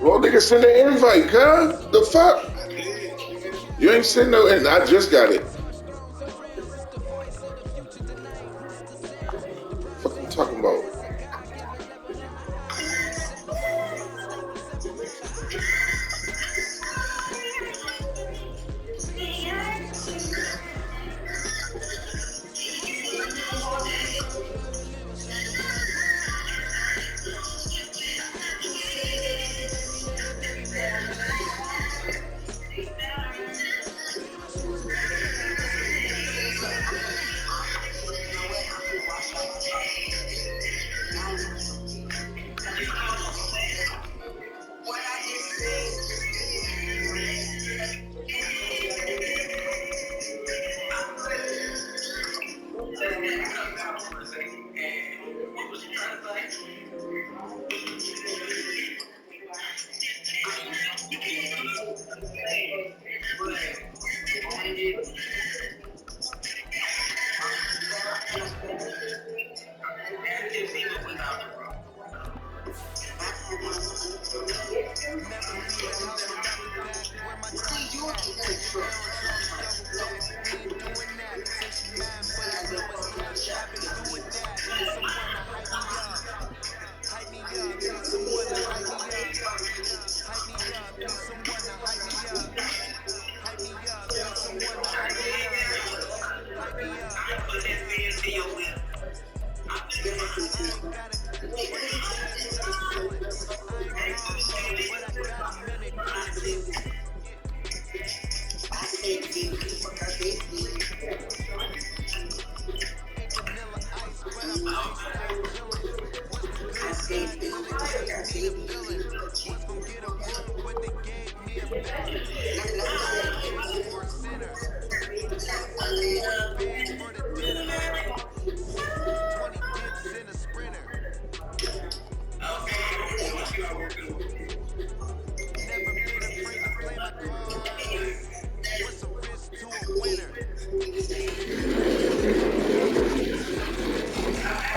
Well, nigga, send an invite, cuz. The fuck? You ain't send no invite. I just got it. What you talking about?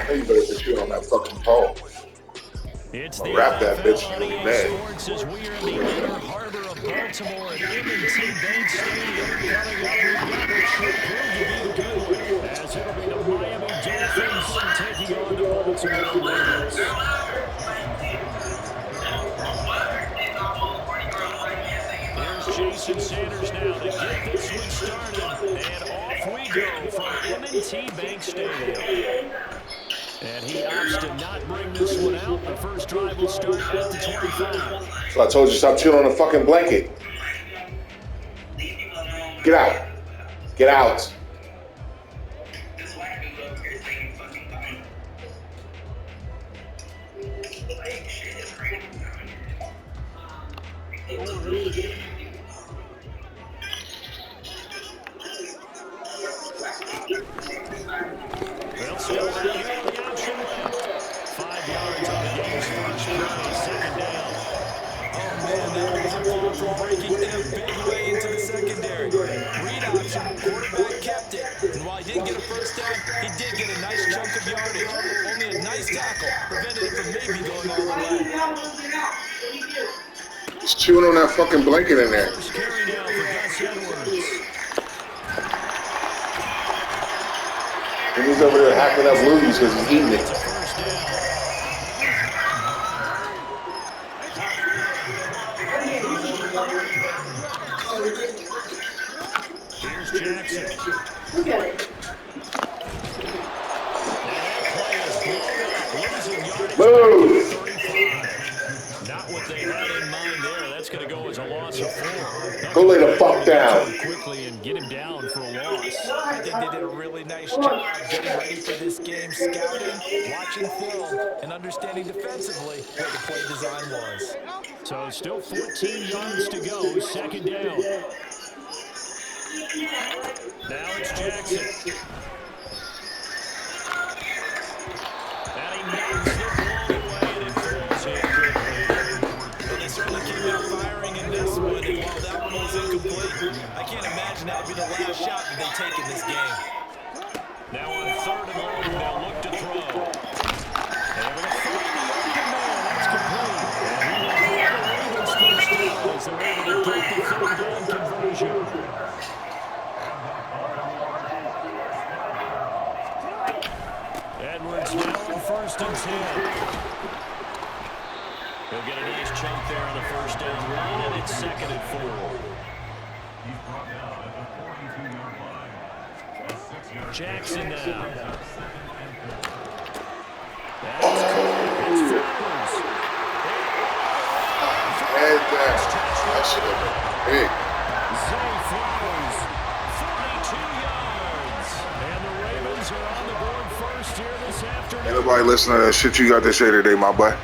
You better put you on that fucking pole. It's I'm gonna wrap that bitch and you'll be mad. Sports as we are in the inner harbor of Baltimore at M&T Bank Stadium. Coming up, we've got what should prove to be a good one, as it'll be the Miami Dolphins taking on the Baltimore Ravens. Here's Jason Sanders now to get this one started, and off we go from M&T Bank Stadium. And he opts to not bring this one out. The first drive will start at the 25. So I told you stop chilling on the fucking blanket. Get out. Get out. They'll still have the option left. 5 yards on the game's first play, second down. Oh, man, that wasn't far from breaking in a big way into the secondary. Read option, quarterback kept it. And while he didn't get a first down, he did get a nice chunk of yardage. Only a nice tackle prevented it from maybe going all the way. Just chewing on that fucking blanket in there. First carry now for Gus Edwards. And he's over there hacking up movies because he's eating it. Jackson. And that play is blown up, losing yardage back to the 35. Not what they had in mind there. That's going to go as a loss of 4. Go lay the fuck down. Quickly and get him down for a loss. I think they did a really nice job getting ready for this game, scouting, watching film, and understanding defensively what the play design was. So still 14 yards to go, second down. Now it's Jackson. And he knocks the ball away, and it falls incomplete. Well, they certainly came out firing in this one, and while that one was incomplete, I can't imagine that would be the last shot that they take in this game. Now on 3rd and long, they'll look to throw. And with a 30-yard man, that's complete. And he will have the Ravens first down as they're able to get the 3rd down conversion. Edwards now on 1st and 10. He'll get a nice chunk there on the 1st down run, and it's 2nd and 4. Jackson now. It's Flowers. That should have been big. Zay Flowers, 42 yards. And the Ravens are on the board first here this afternoon. Ain't nobody listening to that shit you got to say today, my boy.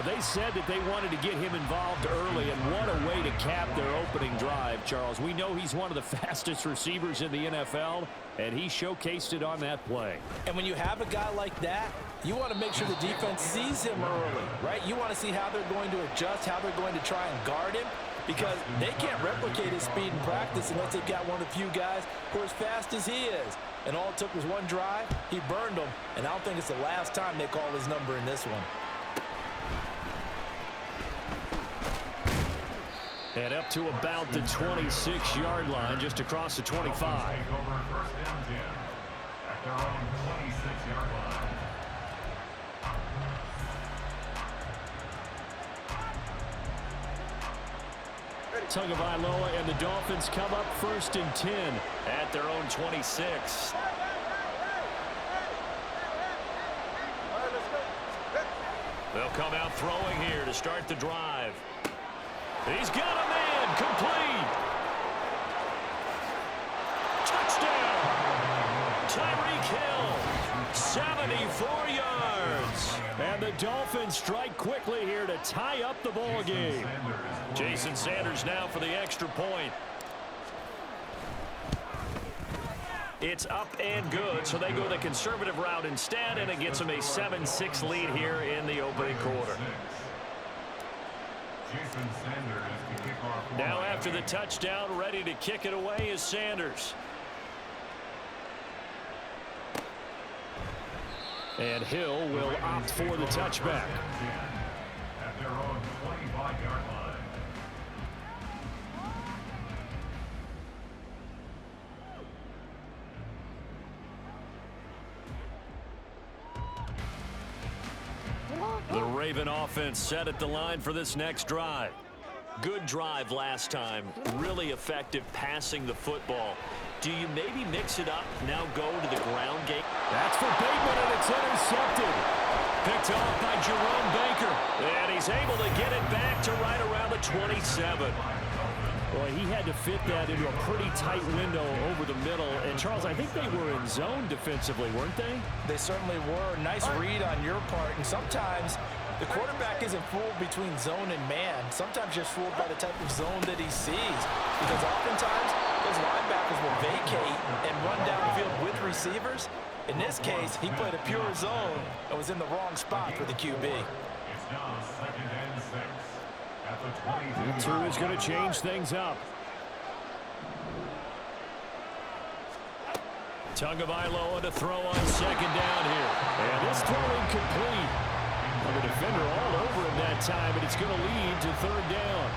They said that they wanted to get him involved early, and what a way to cap their opening drive, Charles. We know he's one of the fastest receivers in the NFL, and he showcased it on that play. And when you have a guy like that, you want to make sure the defense sees him early, right? You want to see how they're going to adjust, how they're going to try and guard him, because they can't replicate his speed in practice unless they've got one of the few guys who are as fast as he is. And all it took was one drive. He burned them, and I don't think it's the last time they call his number in this one. And up to about the 26-yard line, just across the 25. Tagovailoa and the Dolphins come up 1st and 10 at their own 26. They'll come out throwing here to start the drive. He's got a man, complete. Touchdown. Tyreek Hill, 74 yards. And the Dolphins strike quickly here to tie up the ball game. Jason Sanders now for the extra point. It's up and good, so they go the conservative route instead, and it gets them a 7-6 lead here in the opening quarter. Now after the touchdown, ready to kick it away is Sanders. And Hill will opt for the touchback. At their own 25-yard line. The Raven offense set at the line for this next drive. Good drive last time. Really effective passing the football. Do you maybe mix it up, now go to the ground game? That's for Bateman, and it's intercepted. Picked off by Jerome Baker. And he's able to get it back to right around the 27. Boy, he had to fit that into a pretty tight window over the middle. And, Charles, I think they were in zone defensively, weren't they? They certainly were. Nice read on your part. And sometimes the quarterback isn't fooled between zone and man. Sometimes just fooled by the type of zone that he sees. Because oftentimes those linebackers will vacate and run downfield with receivers. In this case, he played a pure zone and was in the wrong spot for the QB. It's now 2nd and 6. Two is going to change things up. Tagovailoa to throw on 2nd down here. And this throw incomplete. Well, the defender all over him that time, but it's going to lead to 3rd down.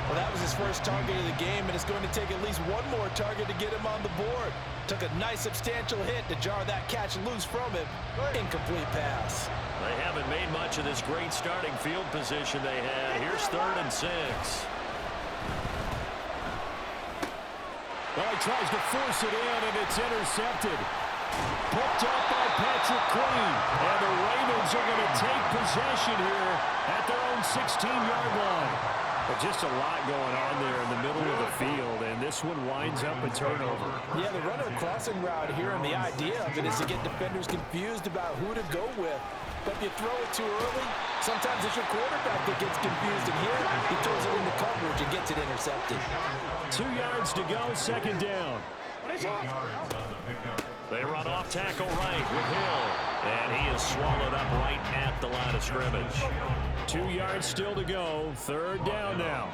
Well, that was his first target of the game, and it's going to take at least one more target to get him on the board. Took a nice substantial hit to jar that catch loose from him. Incomplete pass. They haven't made much of this great starting field position they had. Here's 3rd and 6. Well, he tries to force it in, and it's intercepted. Picked up by Patrick Queen. And the Ravens are going to take possession here at their own 16-yard line. But just a lot going on there in the middle of the field, and this one winds up a turnover. Yeah, the runner crossing route here, and the idea of it is to get defenders confused about who to go with. But if you throw it too early, sometimes it's your quarterback that gets confused, and here he throws it into coverage and gets it intercepted. 2 yards to go, second down. They run off tackle right with Hill, and he is swallowed up right at the line of scrimmage. 2 yards still to go, third down now.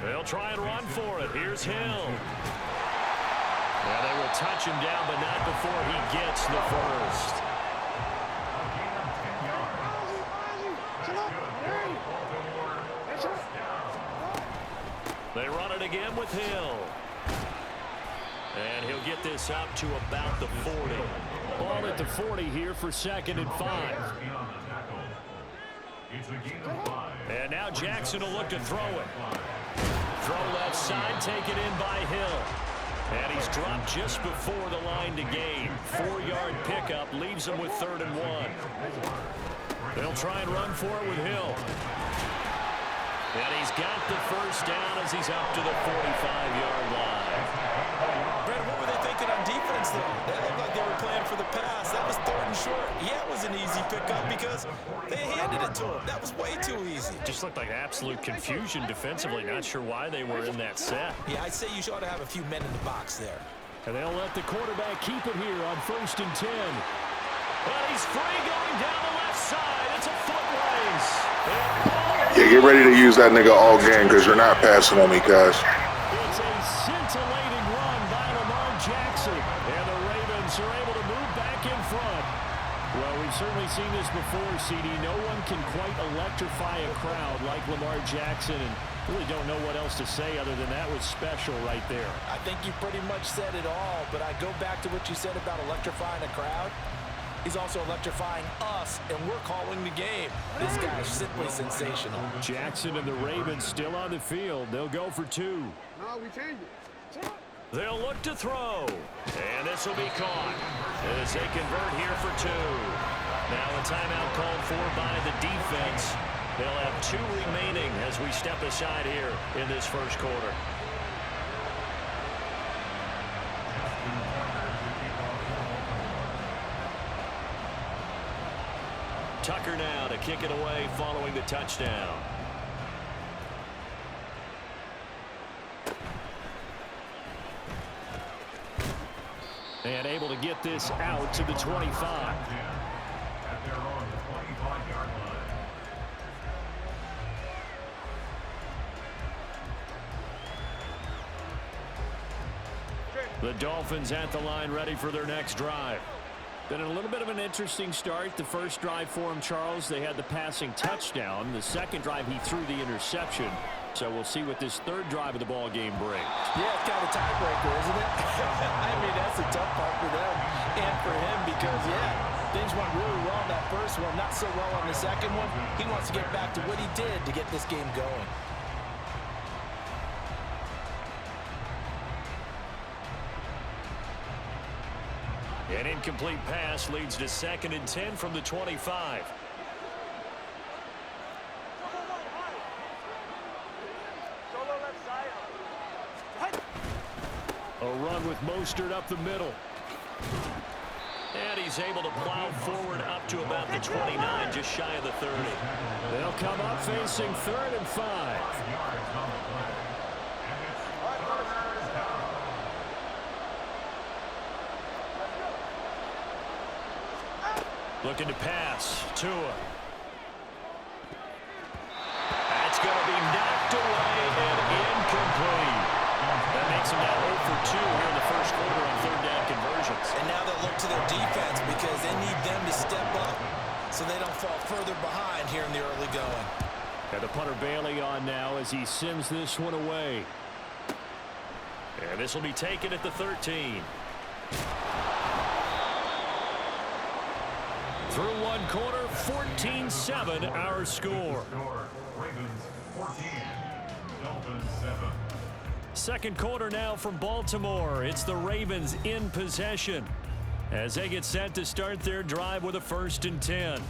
They'll try and run for it. Here's Hill. Well, they will touch him down, but not before he gets the first. They run it again with Hill. And he'll get this up to about the 40. Ball at the 40 here for 2nd and 5. And now Jackson will look to throw it. Throw left side, taken in by Hill. And he's dropped just before the line to gain. 4-yard pickup leaves him with 3rd and 1. They'll try and run for it with Hill. And he's got the first down as he's up to the 45-yard line. Brad, what were they thinking on defense, though? That looked like they were playing for the pass. That was 3rd and short. Yeah, it was an easy pickup because they handed it to him. That was way too easy. Just looked like absolute confusion defensively. Not sure why they were in that set. Yeah, I'd say you ought to have a few men in the box there. And they'll let the quarterback keep it here on 1st and 10. But he's free going down the left side. It's a foot race. Yeah, get ready to use that nigga all game because you're not passing on me, guys. It's a scintillating run by Lamar Jackson. And the Ravens are able to move back in front. Well, we've certainly seen this before, CD. No one can quite electrify a crowd like Lamar Jackson. And really don't know what else to say other than that was special right there. I think you pretty much said it all, but I go back to what you said about electrifying a crowd. He's also electrifying us, and we're calling the game. This guy is simply sensational. Jackson and the Ravens still on the field. They'll go for 2. No, we changed it. They'll look to throw. And this will be caught as they convert here for 2. Now a timeout called for by the defense. They'll have 2 remaining as we step aside here in this first quarter. Tucker now to kick it away following the touchdown. And able to get this out to the 25. The Dolphins at the line ready for their next drive. Been a little bit of an interesting start. The first drive for him, Charles, they had the passing touchdown. The second drive, he threw the interception. So we'll see what this third drive of the ball game brings. Yeah, it's kind of a tiebreaker, isn't it? I mean, that's a tough part for them and for him because, yeah, things went really well in that first one, not so well on the second one. He wants to get back to what he did to get this game going. An incomplete pass leads to 2nd and 10 from the 25. A run with Mostert up the middle. And he's able to plow forward up to about the 29, just shy of the 30. They'll come up facing 3rd and 5. Looking to pass. Tua. That's going to be knocked away and incomplete. That makes him now 0 for 2 here in the first quarter on 3rd down conversions. And now they'll look to their defense because they need them to step up so they don't fall further behind here in the early going. And the punter Bailey on now as he sends this one away. And this will be taken at the 13. Through one quarter, 14-7 our score. Ravens 14, Dolphins 7. Second quarter now from Baltimore. It's the Ravens in possession as they get set to start their drive with a 1st and 10.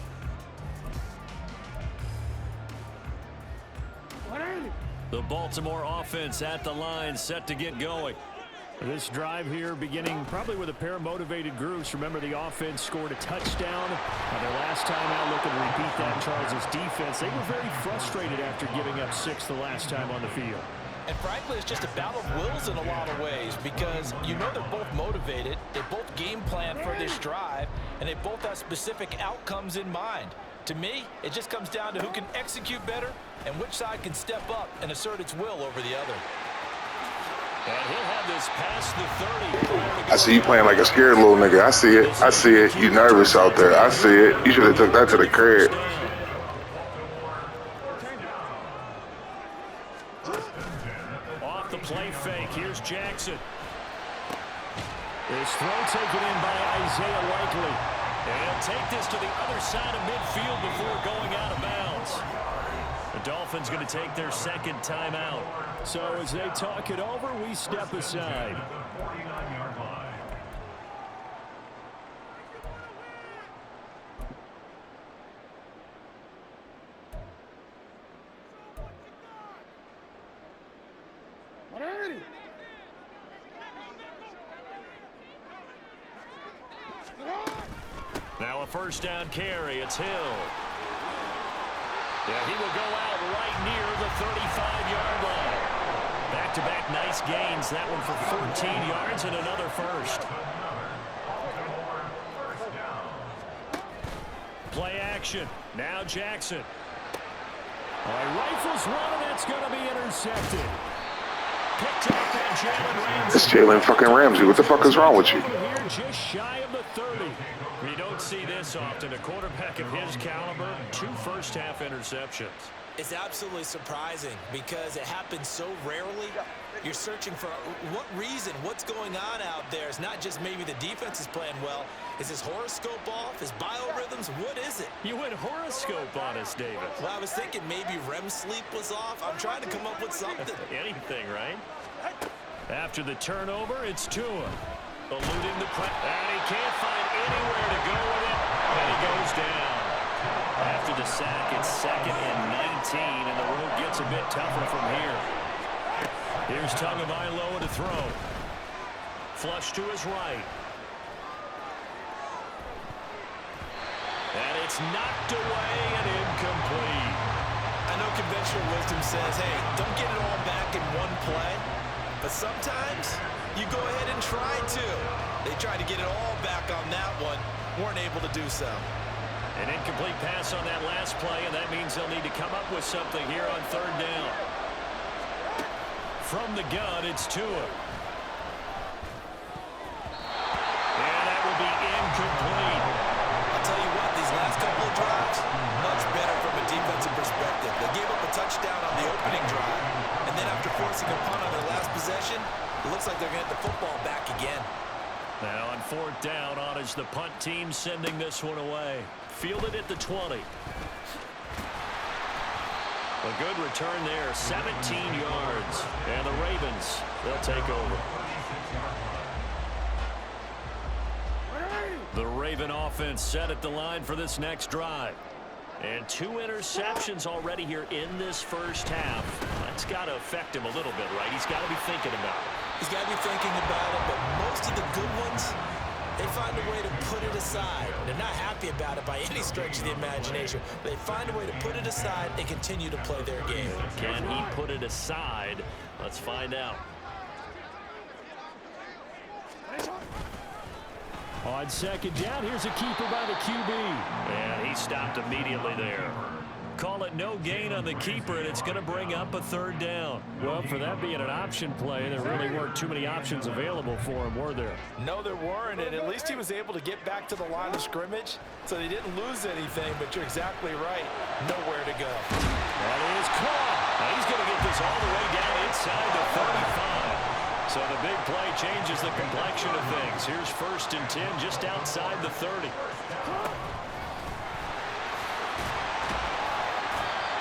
The Baltimore offense at the line, set to get going. This drive here beginning probably with a pair of motivated groups. Remember, the offense scored a touchdown on their last time out, looking to repeat that. Charles' defense, they were very frustrated after giving up 6 the last time on the field. And frankly, it's just a battle of wills in a lot of ways because you know they're both motivated, they both game plan for this drive, and they both have specific outcomes in mind. To me, it just comes down to who can execute better and which side can step up and assert its will over the other. And he'll have this past the 30. I see you playing like a scared little nigga. I see it. I see it. You nervous out there. I see it. You should have took that to the crib. Off the play fake. Here's Jackson. His throw taken in by Isaiah Likely. And he'll take this to the other side of midfield before going out of bounds. The Dolphins going to take their second timeout. So as they talk it over, we step aside. Now a 1st down carry. It's Hill. Yeah, he will go out right near the 35-yard line. Back-to-back nice gains. That one for 14 yards and another 1st. Play action. Now Jackson. All right, rifles one, and that's going to be intercepted. Picked up by Jalen Ramsey. It's Jalen fucking Ramsey. What the fuck is wrong with you? Here just shy of the 30. We don't see this often. A quarterback of his caliber, 2 first-half interceptions. It's absolutely surprising because it happens so rarely. You're searching for what reason, what's going on out there. It's not just maybe the defense is playing well. Is his horoscope off? His biorhythms? What is it? You went horoscope on us, David. Well, I was thinking maybe REM sleep was off. I'm trying to come up with something. Anything, right? After the turnover, it's Tua. Eluding the press. And he can't find anywhere to go with it. And he goes down. After the sack, it's 2nd and 19, and the road gets a bit tougher from here. Here's Tagovailoa to throw. Flush to his right. And it's knocked away and incomplete. I know conventional wisdom says, hey, don't get it all back in one play. But sometimes you go ahead and try to. They tried to get it all back on that one. Weren't able to do so. An incomplete pass on that last play, and that means they'll need to come up with something here on 3rd down. From the gun, it's Tua. And that will be incomplete. I'll tell you what, these last couple of drives, much better from a defensive perspective. They gave up a touchdown on the opening drive, and then after forcing a punt on their last possession, it looks like they're going to get the football back again. Now on 4th down, on is the punt team sending this one away. Fielded at the 20. A good return there, 17 yards. And the Ravens, they'll take over. The Raven offense set at the line for this next drive. And 2 interceptions already here in this first half. That's got to affect him a little bit, right? He's got to be thinking about it. He's got to be thinking about it, but most of the good ones, they find a way to put it aside. They're not happy about it by any stretch of the imagination. They find a way to put it aside and continue to play their game. Can he put it aside? Let's find out. On 2nd down, here's a keeper by the QB. And he stopped immediately there. Call it no gain on the keeper, and it's going to bring up a 3rd down. Well, for that being an option play, there really weren't too many options available for him, were there? No, there weren't, and at least he was able to get back to the line of scrimmage, so they didn't lose anything, but you're exactly right. Nowhere to go. That is caught. Now he's going to get this all the way down inside the 35. So the big play changes the complexion of things. Here's 1st and 10 just outside the 30.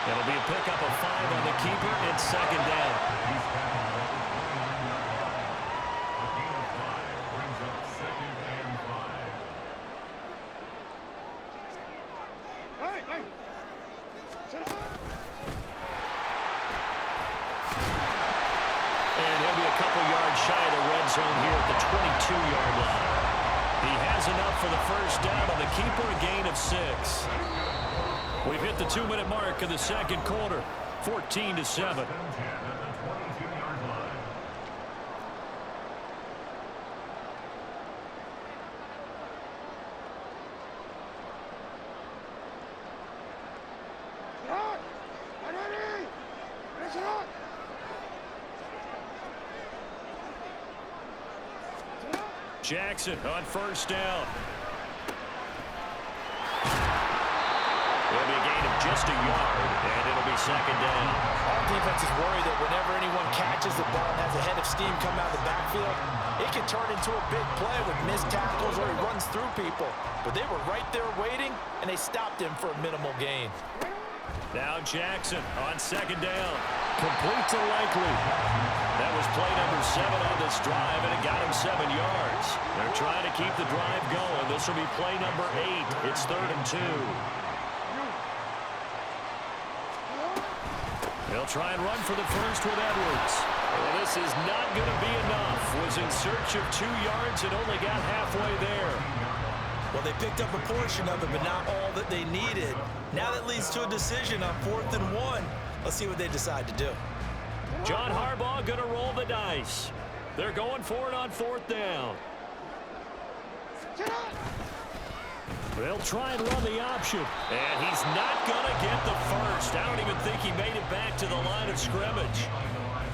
It'll be a pickup of 5 on the keeper. It's 2nd down. 6-yard line. He has enough for the first down on the keeper, a gain of 6. We've hit the 2-minute mark of the second quarter, 14-7. Jackson on first down. It'll be a gain of just a yard, and it'll be second down. All defenses worry that whenever anyone catches the ball and has a head of steam come out of the backfield, it can turn into a big play with missed tackles or he runs through people. But they were right there waiting, and they stopped him for a minimal gain. Now Jackson on second down. Complete to Likely. That was play number 7 on this drive, and it got him 7 yards. They're trying to keep the drive going. This will be play number 8. It's 3rd and 2. They'll try and run for the first with Edwards. Well, this is not going to be enough. Was in search of 2 yards and only got halfway there. Well, they picked up a portion of it, but not all that they needed. Now that leads to a decision on 4th and 1. Let's see what they decide to do. John Harbaugh going to roll the dice. They're going for it on 4th down. They'll try and run the option. And he's not going to get the first. I don't even think he made it back to the line of scrimmage.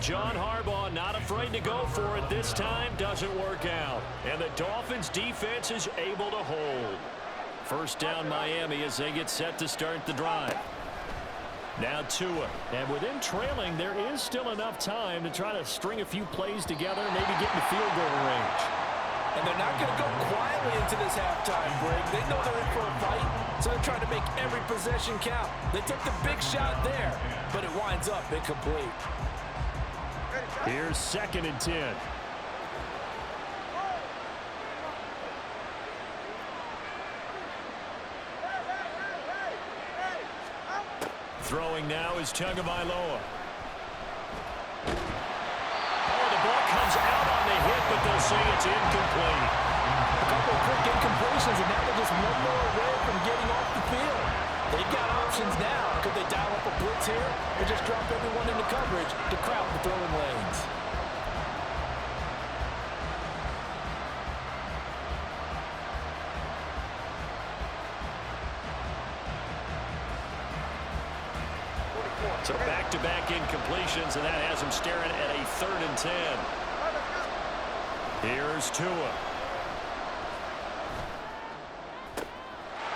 John Harbaugh not afraid to go for it this time. Doesn't work out. And the Dolphins defense is able to hold. First down Miami as they get set to start the drive. Now Tua. And with him trailing, there is still enough time to try to string a few plays together, maybe get in the field goal range. And they're not going to go quietly into this halftime break. They know they're in for a fight, so they're trying to make every possession count. They took the big shot there, but it winds up incomplete. Here's 2nd and 10. Throwing now is Tagovailoa. Oh, the ball comes out on the hit, but they'll say it's incomplete. A couple of quick incompletions, and now they're just one more away from getting off the field. They've got options now. Could they dial up a blitz here or just drop everyone into coverage to crowd the throwing lanes? So back-to-back incompletions, and that has him staring at a 3rd and 10. Here's Tua.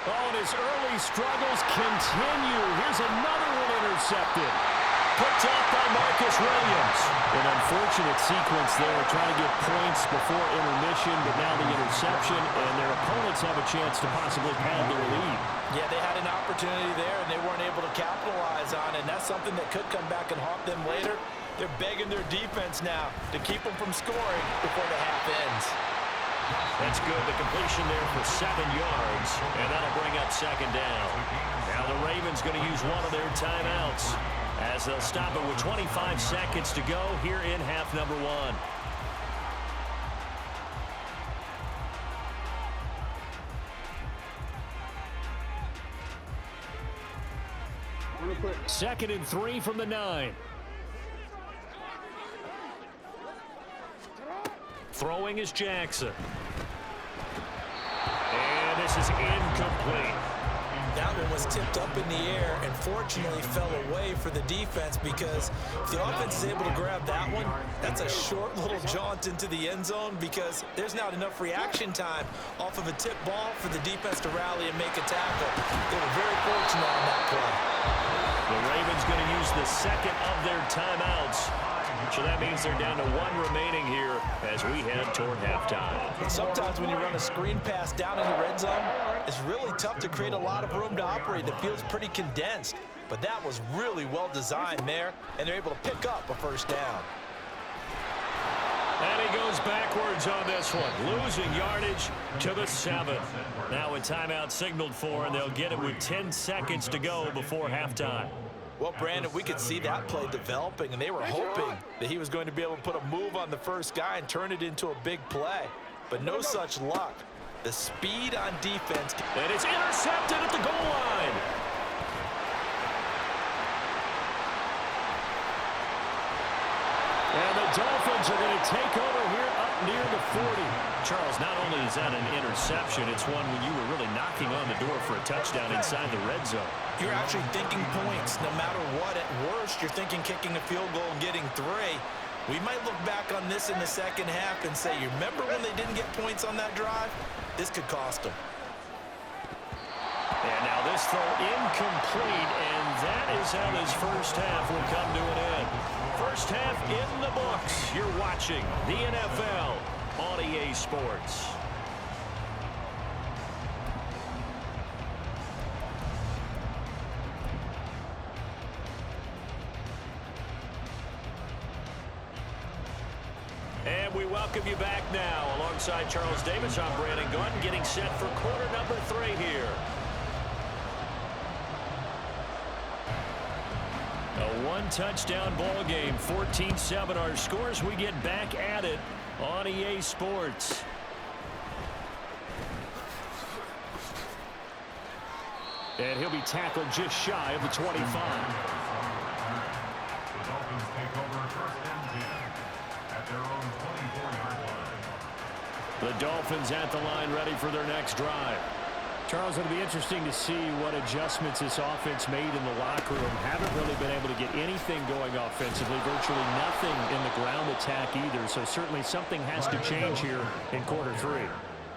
Oh, and his early struggles continue. Here's another one intercepted. Picked off by Marcus Williams. An unfortunate sequence there, trying to get points before intermission, but now the interception, and their opponents have a chance to possibly pad their lead. Yeah, they had an opportunity there, and they weren't able to capitalize on it, and that's something that could come back and haunt them later. They're begging their defense now to keep them from scoring before the half ends. That's good. The completion there for 7 yards, and that'll bring up 2nd down. Now the Ravens going to use one of their timeouts as they'll stop it with 25 seconds to go here in half number 1. Second and 3 from the 9. Throwing is Jackson. And this is incomplete. That one was tipped up in the air and fortunately fell away for the defense, because if the offense is able to grab that one, that's a short little jaunt into the end zone, because there's not enough reaction time off of a tip ball for the defense to rally and make a tackle. They were very fortunate on that play. The Ravens going to use the 2nd of their timeouts. So that means they're down to 1 remaining here as we head toward halftime. Sometimes when you run a screen pass down in the red zone, it's really tough to create a lot of room to operate. The field's pretty condensed, but that was really well designed there, and they're able to pick up a first down. And he goes backwards on this one, losing yardage to the 7th. Now a timeout signaled for, and they'll get it with 10 seconds to go before halftime. Well, Brandon, we could see that play developing, and they were hoping that he was going to be able to put a move on the first guy and turn it into a big play. but no such luck. The speed on defense. And it's intercepted at the goal line. And the Dolphins are going to take over here up near the 40. Charles, not only is that an interception, it's one when you were really knocking on the door for a touchdown inside the red zone. You're actually thinking points no matter what. At worst, you're thinking kicking a field goal and getting 3. We might look back on this in the second half and say, you remember when they didn't get points on that drive? This could cost them. And now this throw incomplete, and that is how this first half will come to an end. First half in the books. You're watching the NFL on EA Sports. And we welcome you back now. Alongside Charles Davis, I'm Brandon Gordon, getting set for quarter number 3 here. A one-touchdown ball game, 14-7 our scores. We get back at it on EA Sports. And he'll be tackled just shy of the 25. The Dolphins at the line, ready for their next drive. Charles, it'll be interesting to see what adjustments this offense made in the locker room. Haven't really been able to get anything going offensively, virtually nothing in the ground attack either. So certainly something has to change here in quarter 3.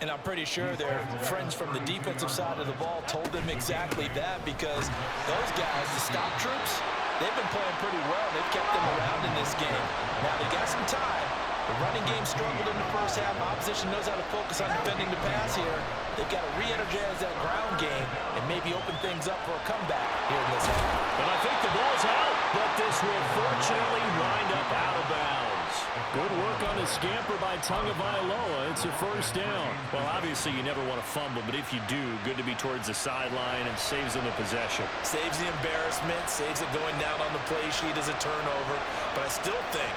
And I'm pretty sure their friends from the defensive side of the ball told them exactly that, because those guys, the stop troops, they've been playing pretty well. They've kept them around in this game. Now they got some time. The running game struggled in the first half. Opposition knows how to focus on defending the pass here. They've got to re-energize that ground game and maybe open things up for a comeback here in this half. And I think the ball's out, but this will fortunately wind up out of bounds. Good work on the scamper by Tagovailoa. It's a first down. Well, obviously you never want to fumble, but if you do, good to be towards the sideline and saves them the possession. Saves the embarrassment, saves it going down on the play sheet as a turnover. But I still think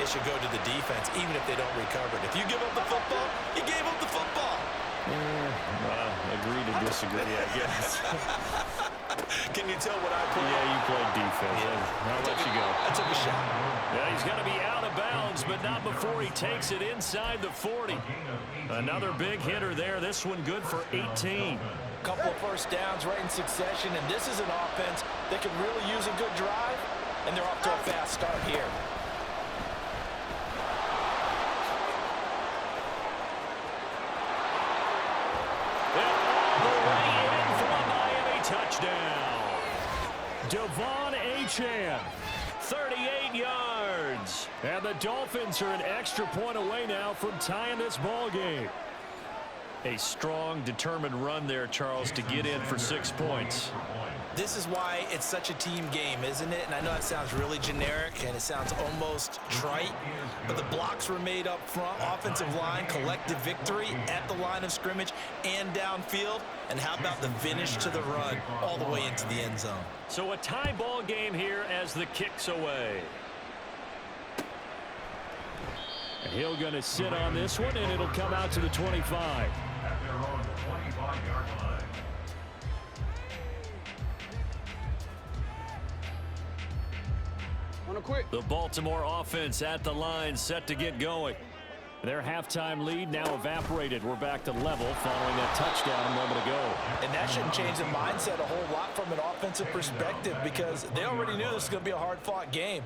it should go to the defense, even if they don't recover it. If you give up the football, you gave up the football. Well, agree to disagree, I guess. Can you tell what I played? Yeah, you played defense. Yeah. I'll let you go. I took a shot. Yeah, he's going to be out of bounds, but not before he takes it inside the 40. Another big hitter there. This one good for 18. Couple of first downs right in succession, and this is an offense that could really use a good drive, and they're off to a fast start here. Touchdown. Devon Achane, 38 yards. And the Dolphins are an extra point away now from tying this ball game. A strong, determined run there, Charles, to get in for 6 points. This is why it's such a team game, isn't it? And I know it sounds really generic and it sounds almost trite, but the blocks were made up front, offensive line, collective victory at the line of scrimmage and downfield. And how about the finish to the run all the way into the end zone? So a tie ball game here as the kick's away. And he'll going to sit on this one, and it'll come out to the 25. At their own 25-yard line. The Baltimore offense at the line, set to get going. Their halftime lead now evaporated. We're back to level following that touchdown a moment ago. And that shouldn't change the mindset a whole lot from an offensive perspective, because they already knew this was going to be a hard-fought game.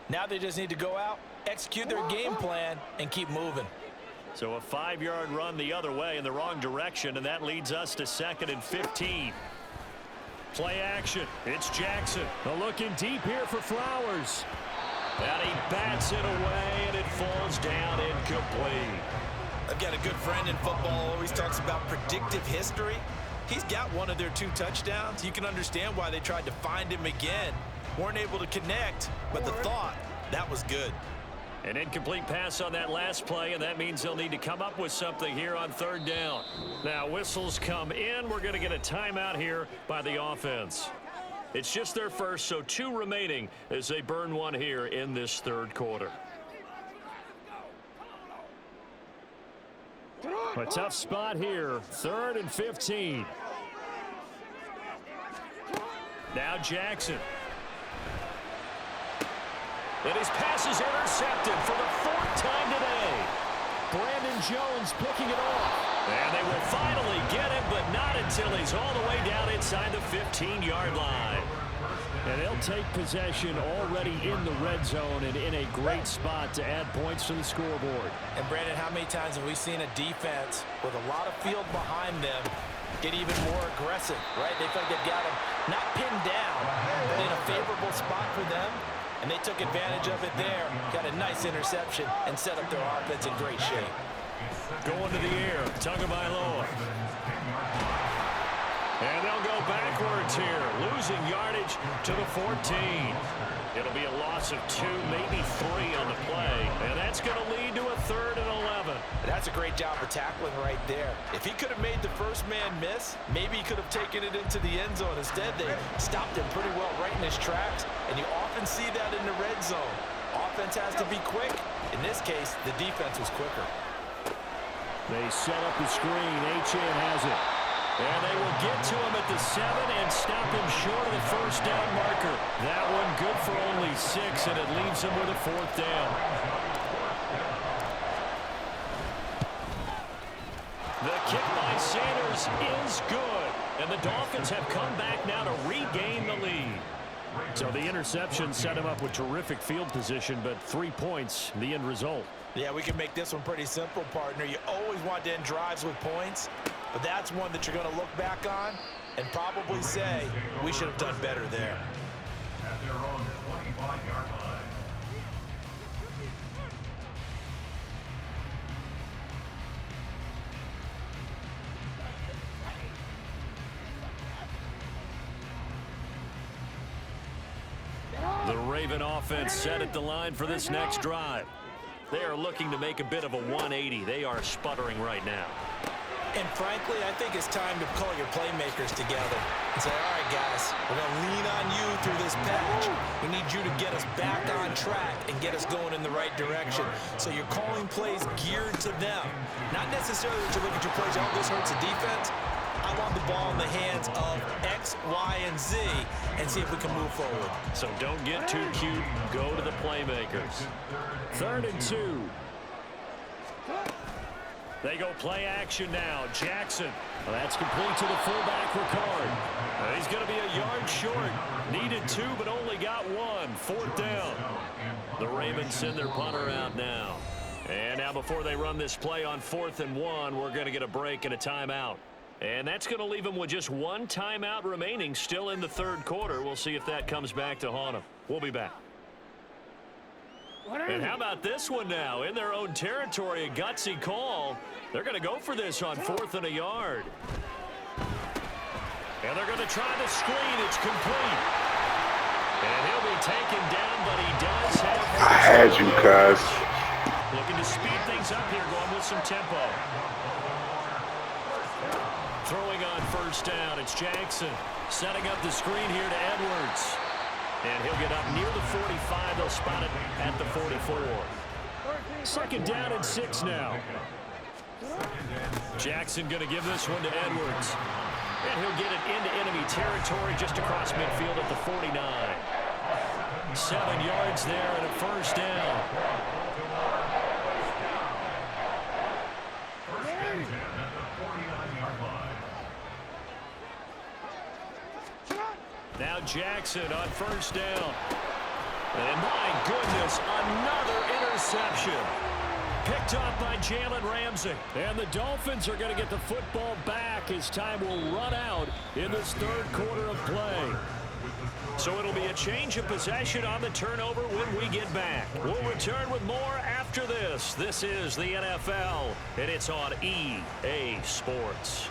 Now they just need to go out, execute their game plan, and keep moving. So a 5-yard run the other way in the wrong direction, and that leads us to 2nd and 15. Play action. It's Jackson. Looking deep here for Flowers. And he bats it away, and it falls down incomplete. I've got a good friend in football, always talks about predictive history. He's got one of their 2 touchdowns. You can understand why they tried to find him again. Weren't able to connect, but the thought, that was good. An incomplete pass on that last play, and that means they'll need to come up with something here on 3rd down. Now, whistles come in. We're going to get a timeout here by the offense. It's just their first, so 2 remaining as they burn one here in this 3rd quarter. A tough spot here. 3rd and 15. Now Jackson. And his pass is intercepted for the 4th time today. Brandon Jones picking it off. And they will finally get him, but not until he's all the way down inside the 15-yard line. And they'll take possession already in the red zone and in a great spot to add points to the scoreboard. And Brandon, how many times have we seen a defense with a lot of field behind them get even more aggressive, right? They feel like they've got him not pinned down, but in a favorable spot for them. And they took advantage of it there. Got a nice interception and set up their offense in great shape. Going to the air, Tagovailoa. And they'll go backwards here, losing yardage to the 14. It'll be a loss of 2, maybe 3 on the play. And that's going to lead to a 3rd and 11. That's a great job of tackling right there. If he could have made the first man miss, maybe he could have taken it into the end zone. Instead, they stopped him pretty well right in his tracks. And you often see that in the red zone. Offense has to be quick. In this case, the defense was quicker. They set up the screen. Achane has it. And they will get to him at the 7 and stop him short of the 1st down marker. That one good for only 6, and it leaves him with a 4th down. The kick by Sanders is good. And the Dolphins have come back now to regain the lead. So the interception set him up with terrific field position, but 3 points, the end result. Yeah, we can make this one pretty simple, partner. You always want to end drives with points, but that's one that you're going to look back on and probably say, we should have done better there. At their own 25-yard line. The Raven offense set at the line for this next drive. They are looking to make a bit of a 180. They are sputtering right now. And frankly, I think it's time to call your playmakers together and say, all right, guys, we're going to lean on you through this patch. We need you to get us back on track and get us going in the right direction. So you're calling plays geared to them. Not necessarily that you look at your plays, oh, this hurts the defense. I want the ball in the hands of X, Y, and Z and see if we can move forward. So don't get too cute. Go to the playmakers. 3rd and 2. They go play action now. Jackson. Well, that's complete to the fullback, Ricard. He's going to be a yard short. Needed 2, but only got 1. 4th down. The Ravens send their punter out now. And now before they run this play on 4th and 1, we're going to get a break and a timeout. And that's going to leave them with just 1 timeout remaining still in the 3rd quarter. We'll see if that comes back to haunt them. We'll be back. And how about this one now? In their own territory, a gutsy call. They're going to go for this on 4th and a yard. And they're going to try the screen. It's complete. And he'll be taken down, but he does have... I had you, cuz. Looking to speed things up here, going with some tempo. Throwing on 1st down, it's Jackson. Setting up the screen here to Edwards. And he'll get up near the 45. They'll spot it at the 44. 2nd down and 6 now. Jackson going to give this one to Edwards. And he'll get it into enemy territory just across midfield at the 49. 7 yards there and a 1st down. Now Jackson on 1st down. And my goodness, another interception. Picked off by Jalen Ramsey. And the Dolphins are going to get the football back as time will run out in this 3rd quarter of play. So it'll be a change of possession on the turnover when we get back. We'll return with more after this. This is the NFL, and it's on EA Sports.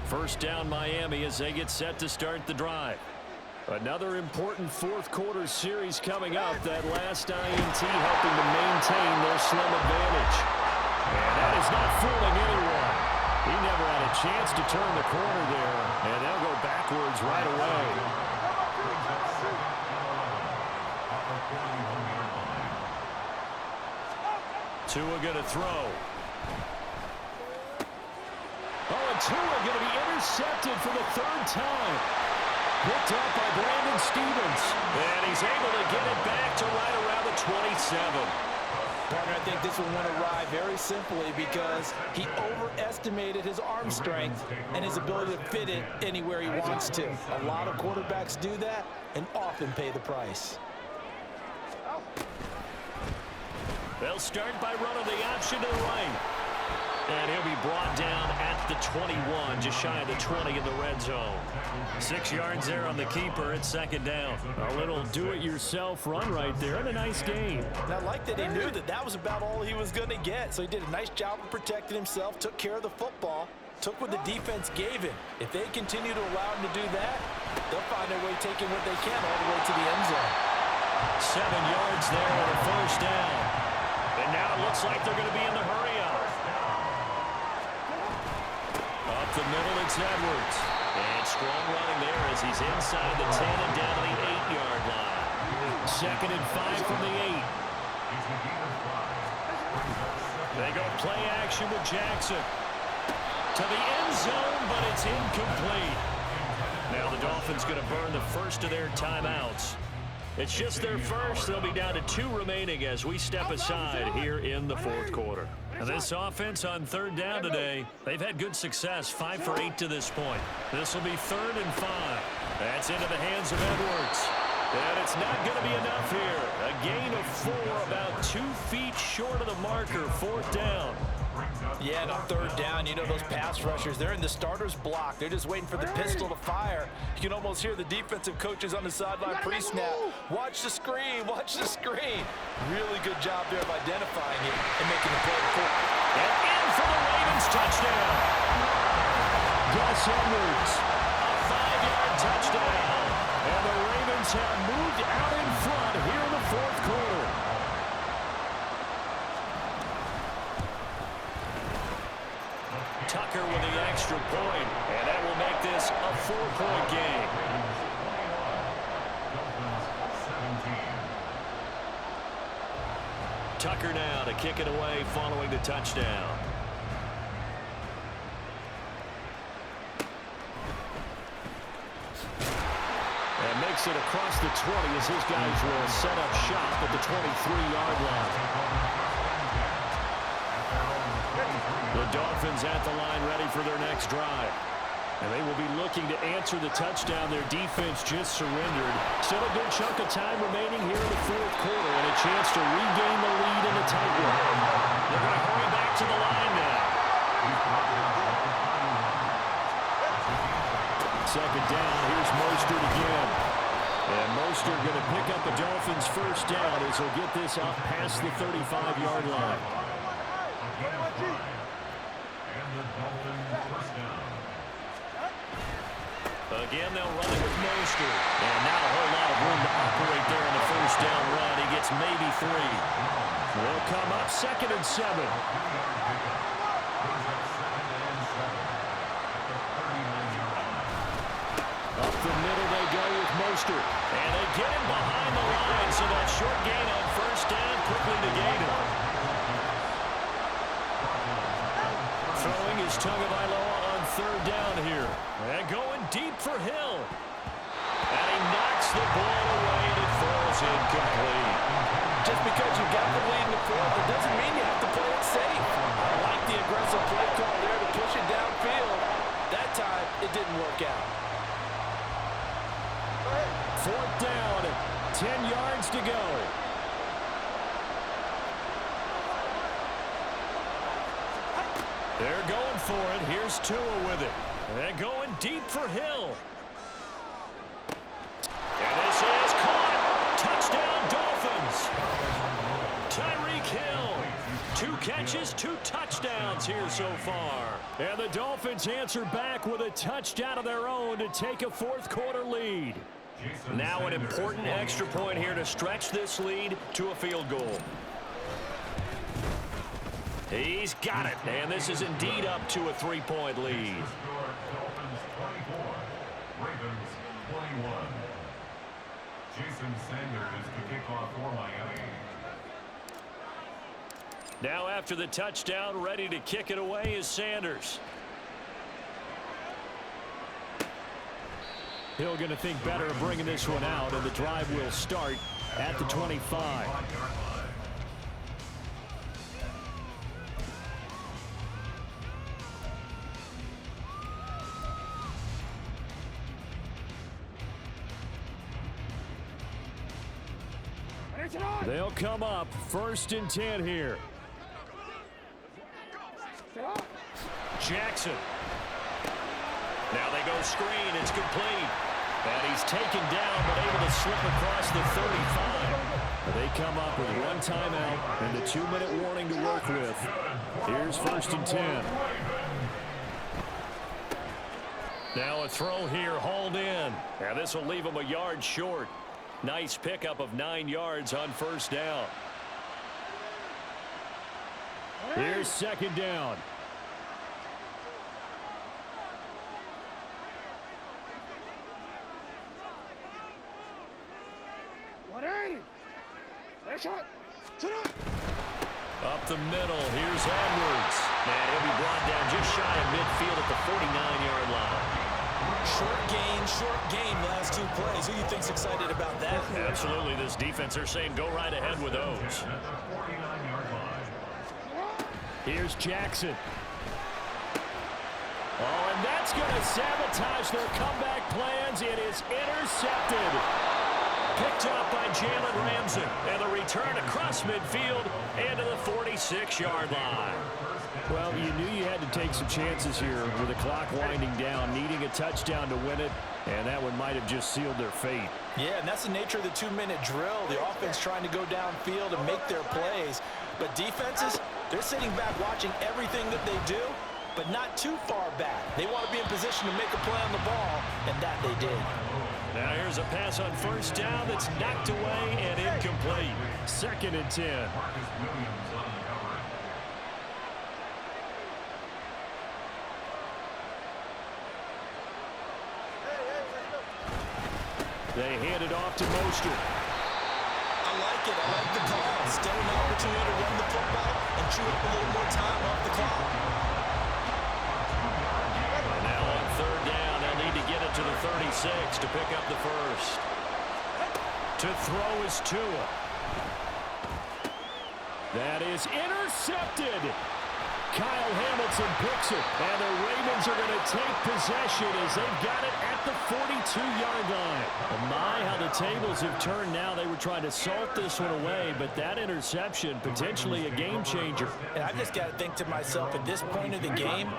First down Miami as they get set to start the drive. Another important 4th quarter series coming up. That last INT helping to maintain their slim advantage. chance to turn the corner there, and they'll go backwards right away. Tua going to throw. Oh, and Tua going to be intercepted for the third time. Picked up by Brandon Stevens. And he's able to get it back to right around the 27. Partner, I think this one went awry very simply because he overestimated his arm strength and his ability to fit it anywhere he wants to. A lot of quarterbacks do that and often pay the price. They'll start by running the option to the right. And he'll be brought down at the 21, just shy of the 20 in the red zone. 6 yards there on the keeper. It's second down. A little do-it-yourself run right there and a nice gain. And I like that he knew that that was about all he was going to get. So he did a nice job of protecting himself, took care of the football, took what the defense gave him. If they continue to allow him to do that, they'll find their way taking what they can all the way to the end zone. 7 yards there on the first down. And now it looks like they're going to be in the hurry-up. Up the middle, it's Edwards. And strong running there as he's inside the 10 and down to the 8-yard line. 2nd and 5 from the 8. They go play action with Jackson. To the end zone, but it's incomplete. Now the Dolphins going to burn the first of their timeouts. It's just their first. They'll be down to 2 remaining as we step aside here in the fourth quarter. And this offense on third down today, they've had good success, 5 for 8 to this point. This will be 3rd and 5. That's into the hands of Edwards. And it's not going to be enough here. A gain of 4, about 2 feet short of the marker, 4th down. Yeah, and on third down, you know those pass rushers, they're in the starter's block. They're just waiting for the pistol to fire. You can almost hear the defensive coaches on the sideline pre-snap. Watch the screen, watch the screen. Really good job there of identifying it and making the play for it. And in for the Ravens touchdown. Gus Edwards, a 5-yard touchdown. And the Ravens have moved out in front here in the fourth quarter. Tucker with the extra point, and that will make this a 4-point game. Tucker now to kick it away following the touchdown. And makes it across the 20 as his guys will set up shop at the 23-yard line. The Dolphins at the line ready for their next drive. And they will be looking to answer the touchdown their defense just surrendered. Still a good chunk of time remaining here in the fourth quarter and a chance to regain the lead in the tightrope. They're going to hurry back to the line now. Second down, here's Mostert again. And Mostert going to pick up the Dolphins' first down as he'll get this out past the 35-yard line. Again, they'll run it with Mostert. And not a whole lot of room to operate there in the first down run. He gets maybe 3. Will come up 2nd and 7. Up the middle they go with Mostert. And they get him behind the line, so that short gain on first down quickly negated. Throwing is Tagovailoa on third down here. And going deep for Hill. And he knocks the ball away and it falls incomplete. Just because you got the lead in the fourth, it doesn't mean you have to play it safe. I like the aggressive play call there to push it downfield. That time, it didn't work out. 4th down, 10 yards to go. They're going for it. Here's Tua with it. They're going deep for Hill. And this is caught. Touchdown, Dolphins. Tyreek Hill. 2 catches, 2 touchdowns here so far. And the Dolphins answer back with a touchdown of their own to take a fourth quarter lead. Now an important extra point here to stretch this lead to a field goal. He's got it, and this is indeed up to a 3-point lead. Score Dolphins 24, Ravens 21. Jason Sanders to kick off for Miami. Now after the touchdown, ready to kick it away is Sanders. Hill going to think better of bringing this one out, and the drive will start at the 25. They'll come up 1st and 10 here. Jackson. Now they go screen. It's complete. And he's taken down, but able to slip across the 35. They come up with 1 timeout and the 2-minute warning to work with. Here's 1st and 10. Now a throw here, hauled in. And this will leave him a yard short. Nice pickup of 9 yards on 1st down. Here's 2nd down. Up the middle, here's Edwards. And he'll be brought down just shy of midfield at the 49-yard line. Short gain, last 2 plays. Who do you think's excited about that? Absolutely, this defense are saying go right ahead with those. Here's Jackson. Oh, and that's going to sabotage their comeback plans. It is intercepted. Picked up by Jalen Ramsey. And the return across midfield and to the 46-yard line. Well, you knew you had to take some chances here with the clock winding down, needing a touchdown to win it, and that one might have just sealed their fate. Yeah, and that's the nature of the 2-minute drill. The offense trying to go downfield and make their plays. But defenses, they're sitting back watching everything that they do, but not too far back. They want to be in position to make a play on the ball, and that they did. Now here's a pass on 1st down that's knocked away and incomplete. 2nd and 10. They hand it off to Mostert. I like it. I like the call. Still an opportunity to run the football and chew up a little more time off the clock. And now on 3rd down, they'll need to get it to the 36 to pick up the 1st. To throw is Tua. That is intercepted. Kyle Hamilton picks it, and the Ravens are going to take possession as they've got it at the 42-yard line. Oh my, how the tables have turned now. They were trying to salt this one away, but that interception, potentially a game changer. And I just got to think to myself, at this point of the game,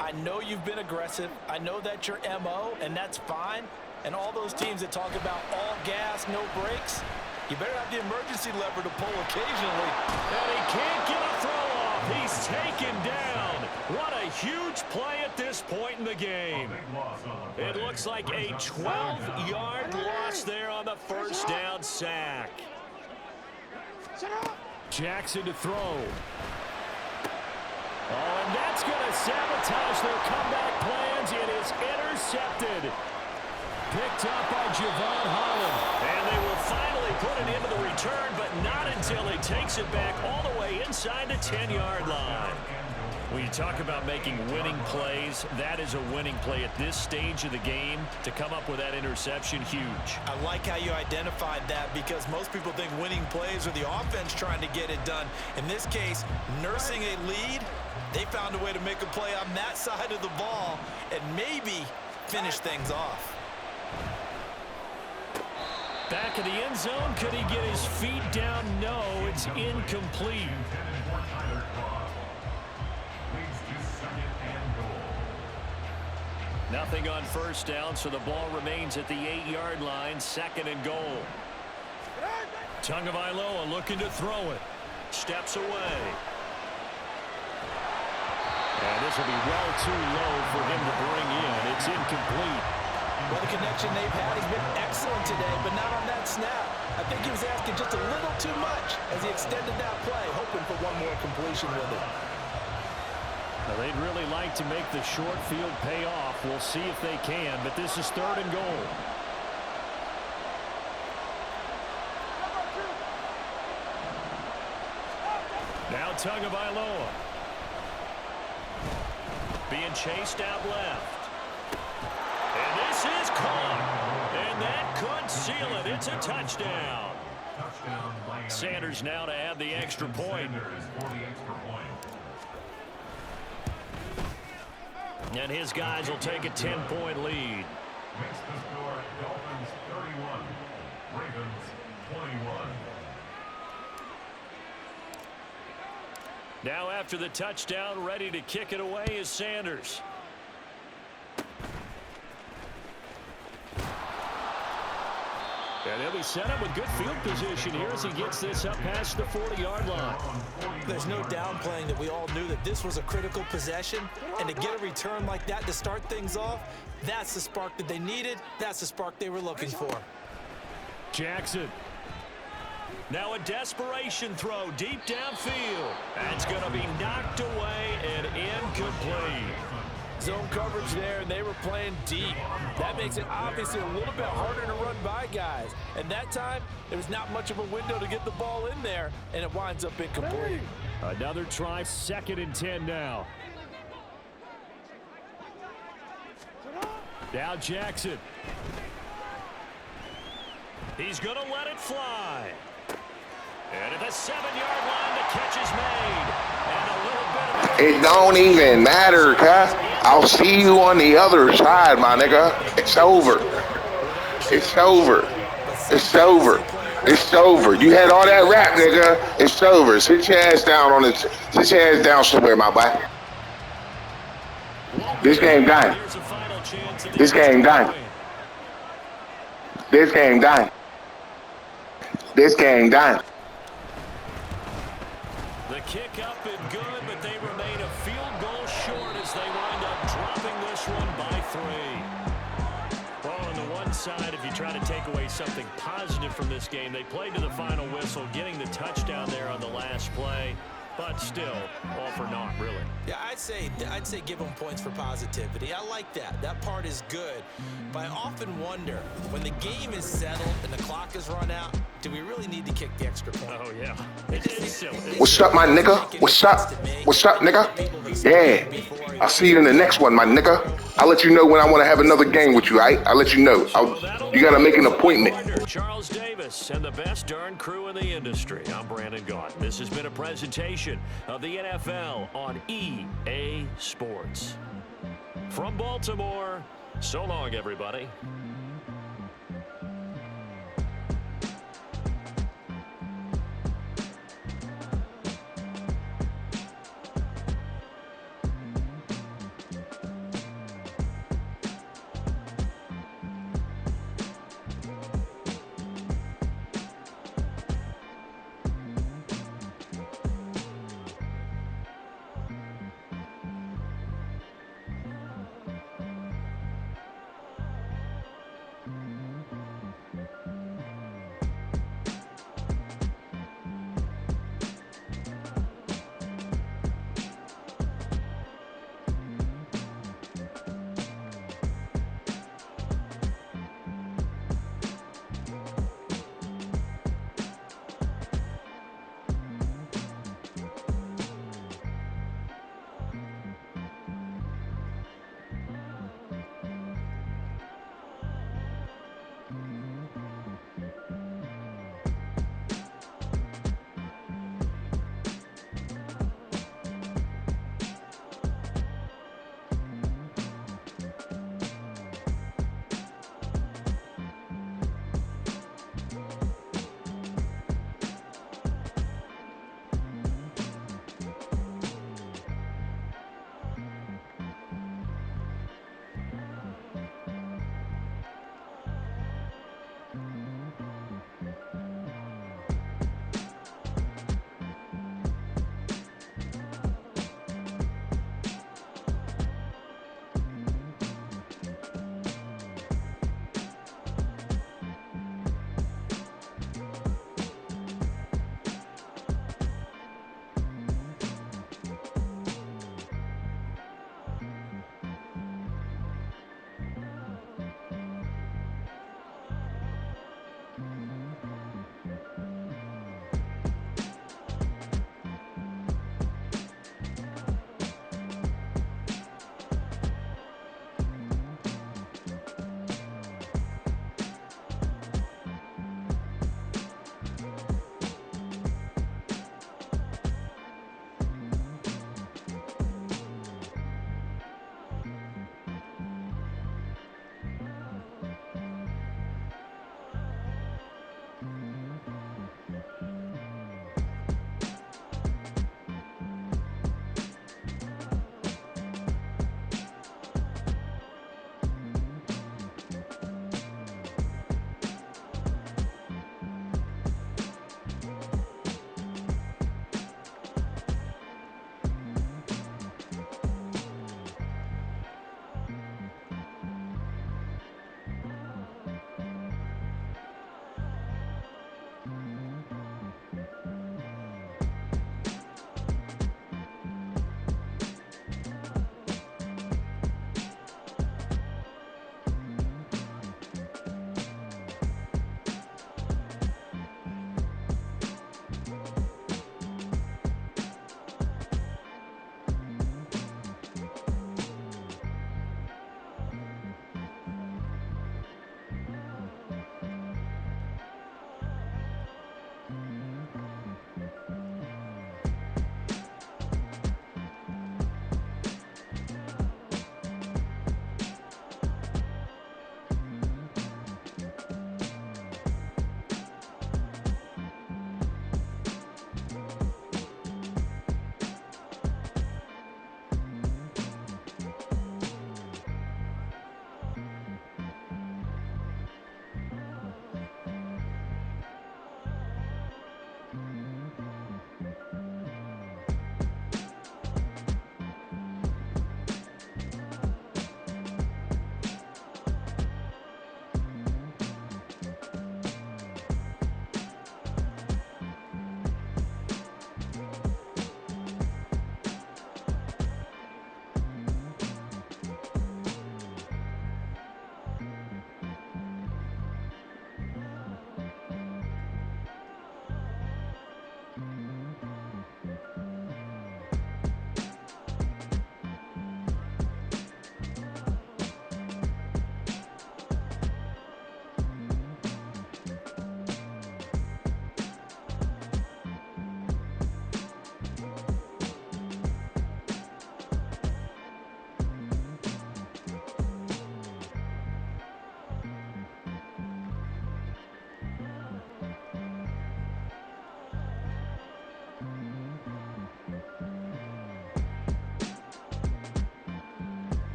I know you've been aggressive. I know that's your MO, and that's fine. And all those teams that talk about all gas, no brakes, you better have the emergency lever to pull occasionally. And he can't get a throw off. He's taken down. What a huge play at this point in the game. It looks like a 12-yard loss there on the 1st down sack. Jackson to throw. Oh, and that's going to sabotage their comeback plans. It is intercepted. Picked up by Javon Holland. And they will finally put it into the return, but not until he takes it back all the way inside the 10-yard line. When you talk about making winning plays, that is a winning play at this stage of the game. To come up with that interception, huge. I like how you identified that, because most people think winning plays are the offense trying to get it done. In this case, nursing a lead, they found a way to make a play on that side of the ball and maybe finish things off. Back in the end zone, could he get his feet down? No, it's incomplete. Nothing on 1st down, so the ball remains at the 8-yard line, 2nd and goal. Tagovailoa looking to throw it. Steps away. And this will be well too low for him to bring in. It's incomplete. Well, the connection they've had has been excellent today, but not on that snap. I think he was asking just a little too much as he extended that play, hoping for one more completion with it. They'd really like to make the short field pay off. We'll see if they can, but this is 3rd and goal. Now Tagovailoa. Being chased out left. And this is caught. And that could seal it. It's a touchdown. Sanders now to add the extra point. And his guys will take a 10-point lead. Makes the score Dolphins 31, Ravens 21. Now after the touchdown, ready to kick it away is Sanders. And he'll be set up with good field position here as he gets this up past the 40-yard line. There's no downplaying that we all knew that this was a critical possession, and to get a return like that to start things off, that's the spark that they needed. That's the spark they were looking for. Jackson. Now a desperation throw deep downfield. That's going to be knocked away and incomplete. Zone coverage there, and they were playing deep. That makes it obviously a little bit harder to run by guys. And that time, there was not much of a window to get the ball in there, and it winds up incomplete. Another try, 2nd and 10 now. Now Jackson. He's going to let it fly. And at the 7-yard line, the catch is made. And a little bit of It don't even matter, cuz. I'll see you on the other side, my nigga. It's over. It's over. It's over. It's over. You had all that rap, nigga. It's over. Sit your ass down on it. Sit your ass down somewhere, my boy. This game done. This game done. This game done. This game done. The kick up and good, but they remain a field goal short as they wind up dropping this one by 3. Well, on the one side, if you try to take away something positive from this game, they played to the final whistle, getting the touchdown there on the last play, but still, all for naught, really. Yeah, I'd say give them points for positivity. I like that. That part is good. But I often wonder, when the game is settled and the clock is run out, do we really need to kick the extra point? Oh, yeah. It is silly. What's up, my nigga? What's up? What's up, nigga? Yeah. I'll see you in the next one, my nigga. I'll let you know when I want to have another game with you, all right? I'll let you know. You got to make an appointment. Charles Davis and the best darn crew in the industry. I'm Brandon Gaunt. This has been a presentation of the NFL on EA Sports. From Baltimore, so long, everybody.